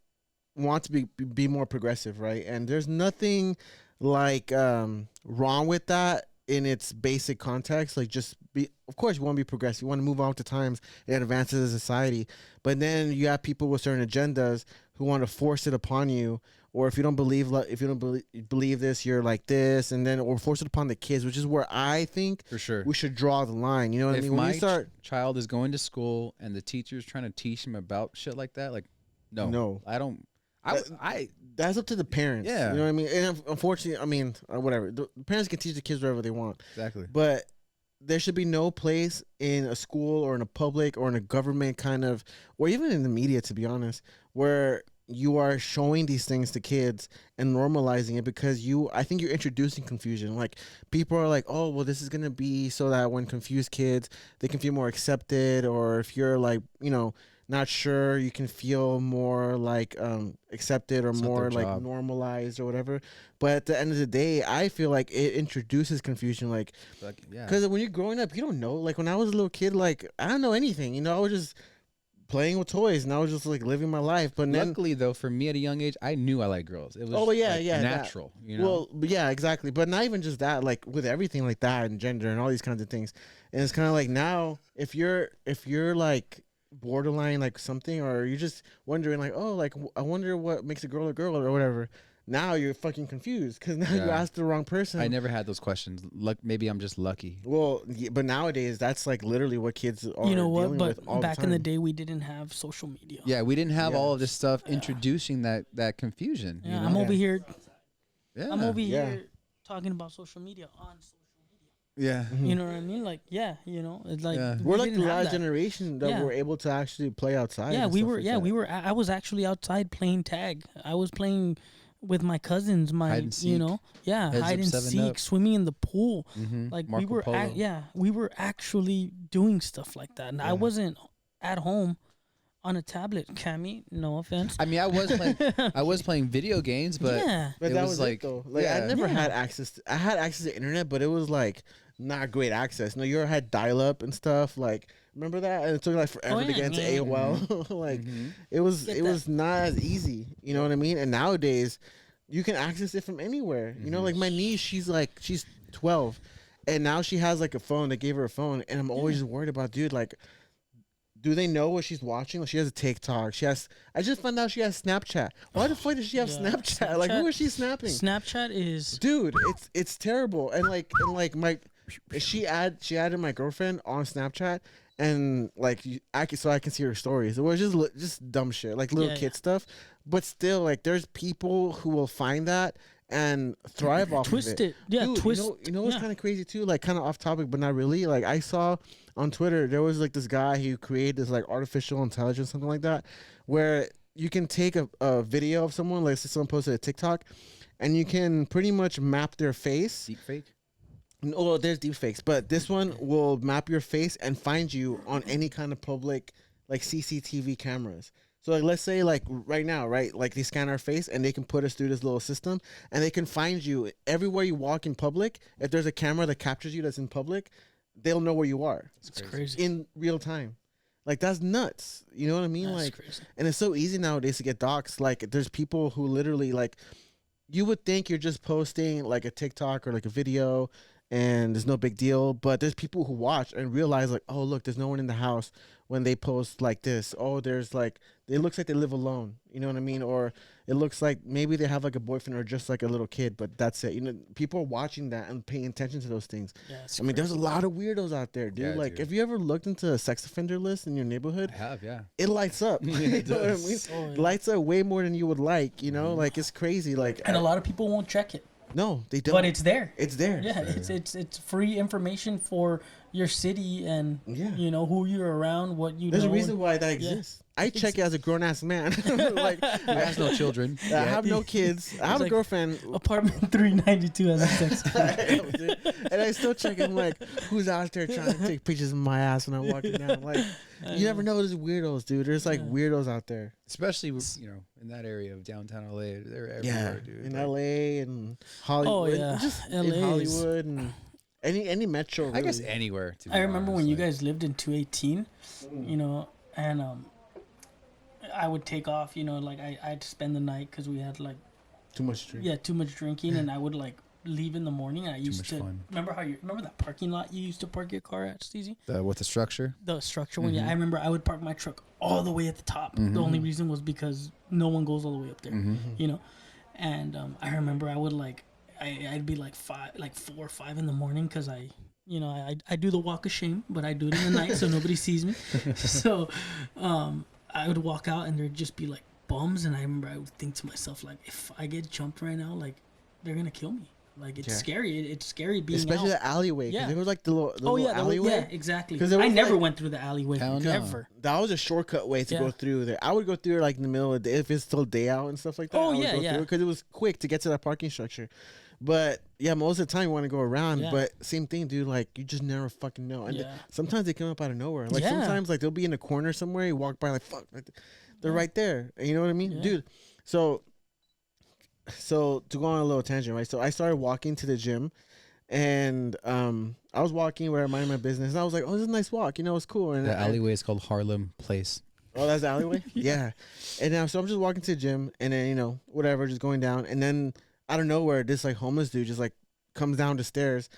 want to be more progressive, right? And there's nothing like wrong with that in its basic context. Like, just be. Of course, you want to be progressive. You want to move on with the times and advance as a society. But then you have people with certain agendas who want to force it upon you. Or if you don't believe this, you're like this, and then or force it upon the kids, which is where I think For sure. we should draw the line. You know what I If mean? When my you start, child is going to school and the teacher's trying to teach him about shit like that, like, no, I don't. I that's up to the parents. Yeah. You know what I mean? And unfortunately, I mean, whatever. The parents can teach the kids whatever they want, exactly. but there should be no place in a school or in a public or in a government kind of, or even in the media, to be honest, where you are showing these things to kids and normalizing it, because I think you're introducing confusion. Like, people are like, oh, well, this is going to be so that when confused kids, they can feel more accepted. Or if you're like, not sure, you can feel more like accepted or It's not more their like job. normalized or whatever. But at the end of the day, I feel like it introduces confusion. Like, Yeah. because when you're growing up, you don't know. Like, when I was a little kid, like, I don't know anything. I was just playing with toys, and I was just like living my life. But then, Luckily, though, for me at a young age, I knew I liked girls. It was like, that. natural. Well, but yeah, exactly. But not even just that. Like, with everything like that and gender and all these kinds of things, and it's kind of like, now if you're like borderline like something, or you're just wondering like, oh, like, I wonder what makes a girl or whatever. Now you're fucking confused because now you Yeah. asked the wrong person. I never had those questions. Maybe I'm just lucky. Well, but nowadays that's like literally what kids are. You know what? dealing But with all back the in the time. day, we didn't have social media. Yeah, we didn't have Yeah. all of this stuff introducing that confusion. Yeah, you I'm know? over here. Yeah. I'm over Yeah. here talking about social media on social media. Yeah. Mhm. You know what I mean? Like, yeah, it's like Yeah. We're like the didn't have last that. generation that Yeah. were able to actually play outside. Yeah, and we stuff were. like Yeah, that. we were. I was actually outside playing tag. I was playing with my cousins. Hide and seek. Yeah, Heads hide up, and 7 seek, up. swimming in the pool. Mm-hmm. Like Marco we were. Polo. We were actually doing stuff like that, and Yeah. I wasn't at home on a tablet. Cammy, no offense. I mean, I was playing video games, but yeah, But It that was was like- it though. Like, yeah. I never Yeah. had access. I had access to internet, but it was like not great access. No, you had dial up and stuff. Like, Remember that? And it took like forever to get into AOL. Like it was not as easy. You know what I mean? And nowadays, you can access it from anywhere. You know, like my niece, she's 12, and now she has like a phone. They gave her a phone, and I'm always worried about, dude, like, do they know what she's watching? Like, she has a TikTok. I just found out she has Snapchat. Why the fuck does she have Snapchat? Like, who is she snapping? Snapchat is, dude, it's terrible. And she added my girlfriend on Snapchat, and like I can see her stories. It was just dumb shit, like little kid stuff. But still, like, there's people who will find that and thrive off twist of it. Yeah, dude, twist. You know what's kind of crazy too? Like, kind of off topic, but not really. Like, I saw on Twitter there was like this guy who created this like artificial intelligence, something like that, where you can take a video of someone, like someone posted a TikTok, and you can pretty much map their face. Deepfake? No, there's deepfakes, but this one will map your face and find you on any kind of public, like, CCTV cameras. So, like, let's say, like, right now, right, like, they scan our face and they can put us through this little system, and they can find you everywhere you walk in public. If there's a camera that captures you that's in public, they'll know where you are. It's crazy. In real time. Like, that's nuts. You know what I mean? That's like, crazy. And it's so easy nowadays to get doxxed. Like, there's people who literally, like, you would think you're just posting, like, a TikTok or, like, a video, and there's no big deal, but there's people who watch and realize, like, oh, look, there's no one in the house when they post like this. Oh, there's like, it looks like they live alone. You know what I mean? Or it looks like maybe they have like a boyfriend or just like a little kid, but that's it. You know, people are watching that and paying attention to those things. Yeah, I mean, there's a lot of weirdos out there, dude. Yeah, like, dude. have you ever looked into a sex offender list in your neighborhood? I have, yeah. It lights up. You know what I mean? Oh, yeah. Lights up way more than you would like, you know? Like, it's crazy. Like, And a lot of people won't check it. no, they don't. But it's there. It's there. Yeah, it's free information for your city and you know who you're around, what you There's know. a reason why that exists. I check it as a grown ass man. Like, I have no children. I have no kids. I have a like, girlfriend. Apartment 392 has a sex. And I still check. I'm like, who's out there trying to take pictures of my ass when I'm walking down? Like, you never know. There's weirdos, dude. There's like weirdos out there. Especially, you know, in that area of downtown LA. They're everywhere, dude. In Like, LA and Hollywood. Oh, yeah. Just LA in is- Hollywood and any metro. Really. I guess anywhere. To be I remember honest, when you like- guys lived in 218, you know, and I would take off, you know, like I'd spend the night because we had like too much drink. too much drinking, and I would like leave in the morning. And I used much to fun. remember that parking lot you used to park your car at, Steezy? With the structure? The structure one. Yeah, I remember I would park my truck all the way at the top. The only reason was because no one goes all the way up there, you know. And I remember I would like I'd be like 4 or 5 in the morning because I do the walk of shame, but I do it in the night so nobody sees me. So I would walk out and there'd just be like bums, and I remember I would think to myself, like, if I get jumped right now, like, they're gonna kill me. Like, it's scary. It's scary being Especially out. the alleyway. Yeah. There was like the little alleyway. Yeah, exactly. 'Cause there I was, never like- went through the alleyway Hell no. ever. That was a shortcut way to Yeah. go through there. I would go through like in the middle of the day if it's still day out and stuff like that. Oh, I would yeah, go yeah. Because it was quick to get to that parking structure. But yeah, most of the time you want to go around. Yeah. But same thing, dude. Like, you just never fucking know. And Yeah. sometimes they come up out of nowhere. Like, Yeah. sometimes like they'll be in a corner somewhere. You walk by, like, fuck, like, they're right there. And you know what I mean, Yeah. dude? So to go on a little tangent, right? So I started walking to the gym. And I was walking where I minded my business, and I was like, "Oh, this is a nice walk, you know, it's cool." And The alleyway is called Harlem Place. oh, that's the alleyway. Yeah. And now, so I'm just walking to the gym, and then, you know, whatever, just going down, and then out of nowhere, this like homeless dude just like comes down the stairs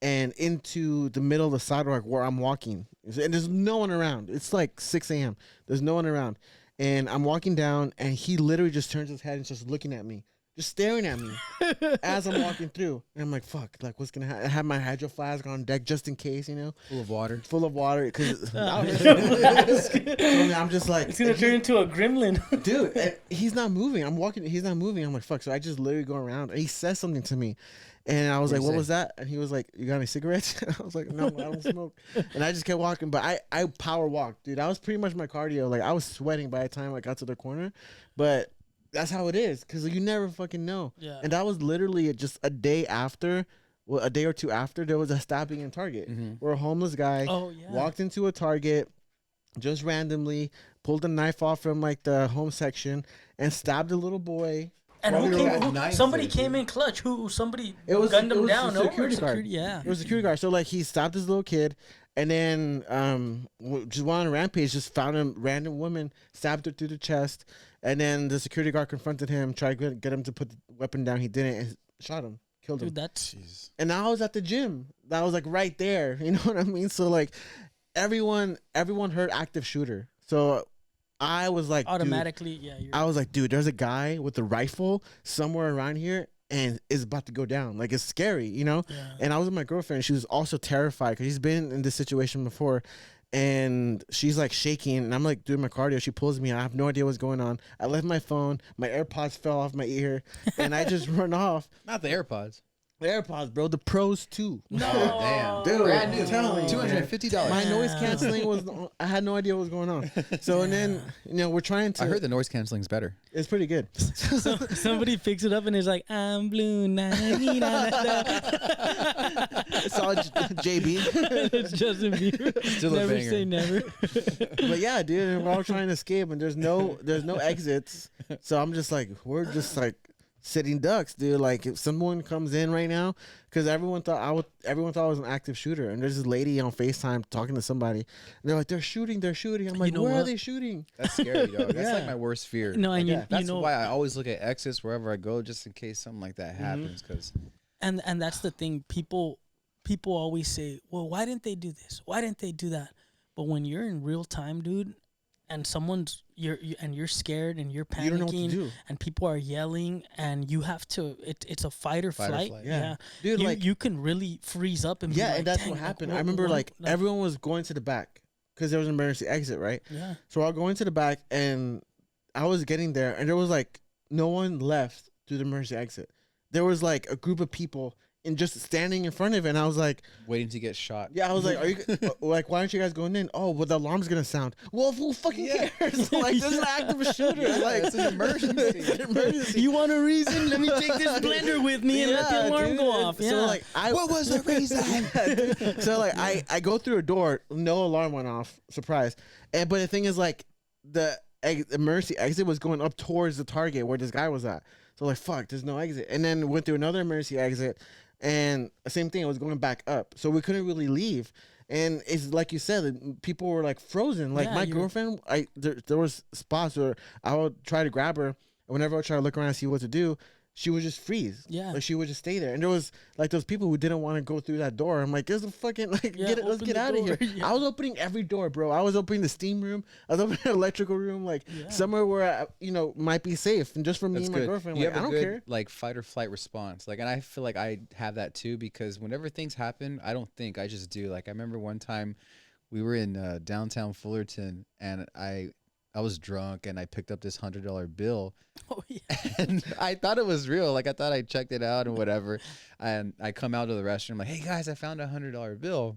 and into the middle of the sidewalk where I'm walking, and there's no one around. It's like 6 a.m. There's no one around, and I'm walking down, and he literally just turns his head and starts looking at me. Just staring at me as I'm walking through. And I'm like, fuck, like, what's going to happen? I have my hydro flask on deck just in case, you know? Full of water. Full of water. Because I'm just like... It's gonna turn into a gremlin. Dude, and he's not moving. I'm walking. He's not moving. I'm like, fuck. So I just literally go around. And he says something to me. And I was What'd like, he what say? was that? And he was like, you got any cigarettes? I was like, no, I don't smoke. And I just kept walking. But I power walked, dude. I was pretty much my cardio. Like, I was sweating by the time I got to the corner. But... that's how it is, because you never fucking know. Yeah. And that was literally just a day after, well, a day or two after, there was a stabbing in Target where a homeless guy walked into a Target just randomly, pulled a knife off from like the home section, and stabbed a little boy. And somebody came in clutch. Somebody gunned him down. A security guard. Yeah. It was a security guard. So like he stopped his little kid, And then just went on a rampage, just found a random woman, stabbed her through the chest, and then the security guard confronted him, tried to get him to put the weapon down. He didn't, and shot him, killed him. Dude, that's Jeez. And I was at the gym. That was like right there. You know what I mean? So like everyone heard active shooter. So I was like, automatically, I was like, dude, there's a guy with a rifle somewhere around here and it's about to go down. Like, it's scary, you know? Yeah. And I was with my girlfriend. She was also terrified because she's been in this situation before. And she's like shaking. And I'm like doing my cardio. She pulls me. I have no idea what's going on. I left my phone. My AirPods fell off my ear. And I just run off. Not the AirPods. The AirPods, bro. The Pros too. No, Damn. Dude, Brand new. I'm telling you, $250. My noise Yeah. canceling was. I had no idea what was going on. So and then we're trying to. I heard the noise canceling's better. It's pretty good. So somebody picks it up and is like, I'm blue. It's all JB. It's Justin Bieber. Still a Never banger. say never. But yeah, dude, and we're all trying to escape, and there's no exits. So I'm just like, we're just like sitting ducks, dude. Like if someone comes in right now, because everyone thought I was an active shooter, and there's this lady on FaceTime talking to somebody, and they're like, they're shooting. I'm like, know where are what? they shooting? That's scary, dog. That's Yeah. like my worst fear. No, and Yeah. That's you know, why I always look at exits wherever I go, just in case something like that happens. Because and that's the thing. People always say, well, why didn't they do this? Why didn't they do that? But when you're in real time, dude, and you're scared and you're panicking, You don't know what to do. and people are yelling, and you have to. It's a fight or flight. Yeah. Dude, you, like- you can really freeze up and be Yeah, like, and that's "Dang, what happened. what- I remember what- like everyone was going to the back because there was an emergency exit, right? yeah. So I was going to the back, and I was getting there, and there was like no one left through the emergency exit. There was like a group of people and just standing in front of it, and I was like, waiting to get shot. yeah, I was like, are you like, why aren't you guys going in? Oh, well, the alarm's gonna sound. Well, who fucking cares? Like, there's an active shooter. Like, it's an emergency. It's an emergency. You want a reason? Let me take this blender with me and let the alarm dude. go off. Yeah. So like, what was the reason? So like, I go through a door, no alarm went off. Surprise. But the thing is, like, the emergency exit was going up towards the target where this guy was at. So like, fuck, there's no exit. And then went through another emergency exit, and the same thing, it was going back up. So we couldn't really leave. And it's like you said, people were like frozen. Like Yeah, my you're- girlfriend, there was spots where I would try to grab her, and whenever I would try to look around and see what to do, she would just freeze. Yeah. Like she would just stay there. And there was like those people who didn't want to go through that door. I'm like, there's a fucking like Yeah, let's open get the out of door. here. Yeah. I was opening every door, bro. I was opening the steam room. I was opening the electrical room, like Yeah. somewhere where might be safe. And just for me That's and my good. girlfriend, You like, have I a don't good care. like fight or flight response. Like, and I feel like I have that too, because whenever things happen, I don't think, I just do. Like, I remember one time we were in downtown Fullerton, and I was drunk, and I picked up this $100 bill, Oh yeah. and I thought it was real. Like, I thought I checked it out and whatever. And I come out of the restroom like, hey guys, I found a $100 bill,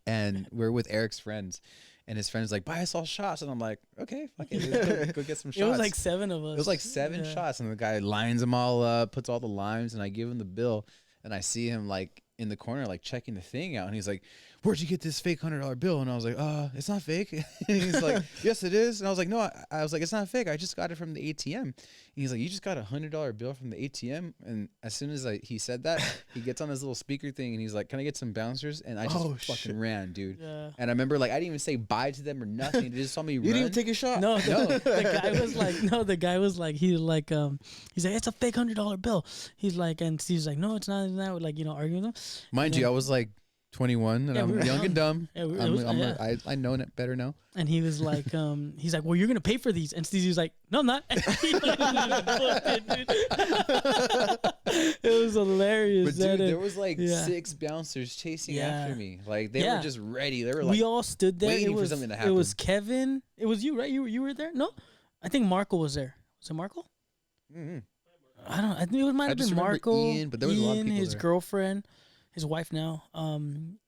and we're with Eric's friends, and his friends like, buy us all shots, and I'm like, okay, fuck it, let's go get some shots. It was like 7 of us. It was like 7 Yeah. shots, and the guy lines them all up, puts all the limes, and I give him the bill, and I see him like in the corner, like checking the thing out, and he's like, "Where'd you get this fake $100 bill?" And I was like, it's not fake." And he's like, "Yes, it is." And I was like, "No," I was like, "It's not fake. I just got it from the ATM." And he's like, "You just got a $100 bill from the ATM?" And as soon as he said that, he gets on his little speaker thing, and he's like, "Can I get some bouncers?" And I just fucking shit. ran, dude. Yeah. And I remember like I didn't even say bye to them or nothing. They just saw me You run. didn't even take a shot. No, the guy was like, he's like, it's a fake $100 bill. He's like, and he's like, no, it's not. Like, arguing with him. Mind you, I was like 21, and Yeah, we I'm were young and young. dumb. Yeah, yeah. I know it better now. And he was like, well, you're gonna pay for these. And Stevie was like, no, I'm not. He like, booked it, dude. It was hilarious. But dude, that there was like yeah. 6 bouncers chasing Yeah. after me. Like they Yeah. were just ready. They were like, we all stood there. waiting It for was something to It was happen. Kevin. It was you, right? You were there? No, I think Marco was there. Was it Marco? mm-hmm. I think it might have just been remember Marco. Ian, but there was a lot of people his there. girlfriend, his wife now.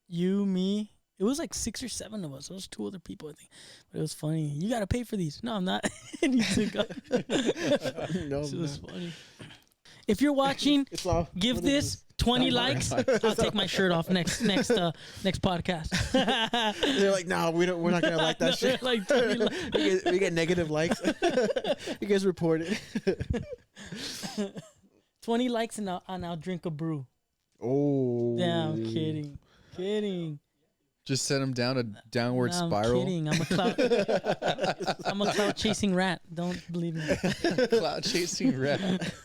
You, me. It was like 6 or 7 of us. It was 2 other people, I think. But it was funny. You gotta pay for these. No, I'm not. And he took off. No, It was funny. If you're watching, It's all. give what is this 20 likes. I'll take my shirt off next podcast. They're like, no, we're not gonna like that shit. Like 20 likes. we get negative likes. You guys report it. 20 likes and I'll drink a brew. Oh. Damn, kidding. Just send him down a downward No, spiral. I'm kidding. I'm a cloud chasing rat. Don't believe me. Cloud chasing rat.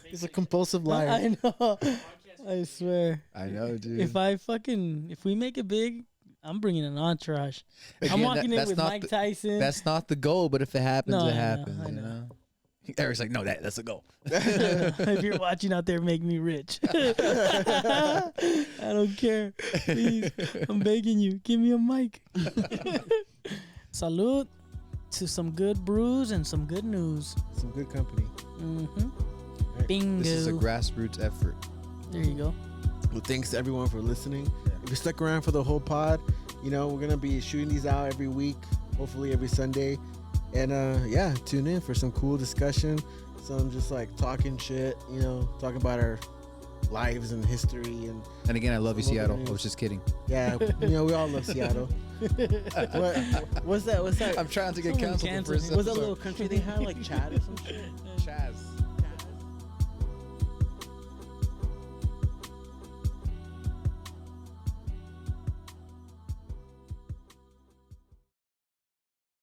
He's a compulsive liar. I know. I swear. I know, dude. If we make it big, I'm bringing an entourage. I'm Again, walking in that's with not Mike the- Tyson. That's not the goal, but if it happens, No, it I know, happens. I You know. know. Eric's like, no, that's the goal. If you're watching out there, make me rich. I don't care. Please, I'm begging you. Give me a mic. Salud to some good brews and some good news. Some good company. Mm-hmm. Bingo. This is a grassroots effort. There you go. Well, thanks to everyone for listening. If you stuck around for the whole pod, you know, we're going to be shooting these out every week, hopefully every Sunday. And yeah, tune in for some cool discussion, some just like talking shit, you know, talking about our lives and history. And again, I love you, Some other Seattle. news. I was just kidding. yeah, you know, we all love Seattle. What's that? I'm trying to get Someone canceled the canceled first me. What's that episode. little country they have, like Chad or some shit? Chaz.